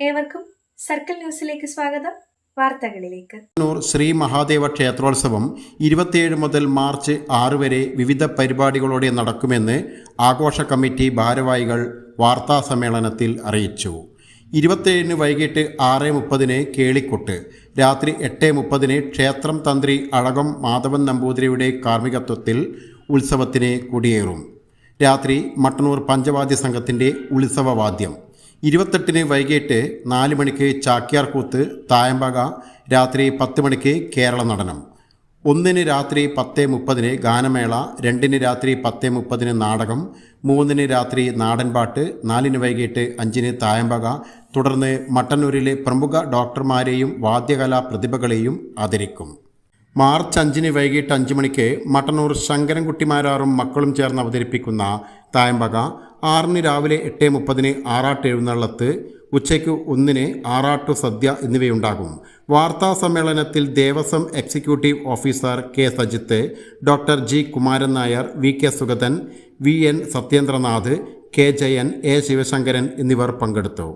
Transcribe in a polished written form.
ഏവർക്കും സർക്കിൾ ന്യൂസിലേക്ക് സ്വാഗതം. വാർത്തകളിലേക്ക്. ശ്രീ മഹാദേവ ക്ഷേത്രോത്സവം 27 മുതൽ മാർച്ച് 6 വരെ വിവിധ പരിപാടികളോടെ നടക്കുമെന്ന് ആഘോഷ കമ്മിറ്റി ഭാരവാഹികൾ വാർത്താ സമ്മേളനത്തിൽ അറിയിച്ചു. 27 വൈകിട്ട് 6:30 കേളിക്കൊട്ട്, രാത്രി 8:30 ക്ഷേത്രം തന്ത്രി അഴകം മാധവൻ നമ്പൂതിരിയുടെ കാർമ്മികത്വത്തിൽ ഉത്സവത്തിന് കൊടിയേറും. രാത്രി മട്ടന്നൂർ പഞ്ചവാദ്യ സംഘത്തിൻ്റെ ഉത്സവവാദ്യം. 28 വൈകിട്ട് 4 മണിക്ക് ചാക്യാർകൂത്ത് തായമ്പക, രാത്രി 10 മണിക്ക് കേരള നടനം. 1 രാത്രി 10:30 ഗാനമേള, 2 രാത്രി 10:30 നാടകം, 3 രാത്രി നാടൻപാട്ട്, 4 വൈകിട്ട് 5 തായമ്പക. തുടർന്ന് മട്ടന്നൂരിലെ പ്രമുഖ ഡോക്ടർമാരെയും വാദ്യകലാ പ്രതിഭകളെയും ആദരിക്കും. മാർച്ച് 5 വൈകിട്ട് 5 മണിക്ക് മട്ടന്നൂർ ശങ്കരൻകുട്ടിമാരാറും മക്കളും ചേർന്ന് അവതരിപ്പിക്കുന്ന തായമ്പക. 6 രാവിലെ 8:30 ആറാട്ട് എഴുന്നള്ളത്ത്, ഉച്ചയ്ക്ക് 1 ആറാട്ടു സദ്യ എന്നിവയുണ്ടാകും. വാർത്താ സമ്മേളനത്തിൽ Devaswom executive officer K Sajith, doctor G Kumaran Nair, V K Sugathan, V N Sathyendranath, K Jayan, A Sivasankaran എന്നിവർ പങ്കെടുത്തു.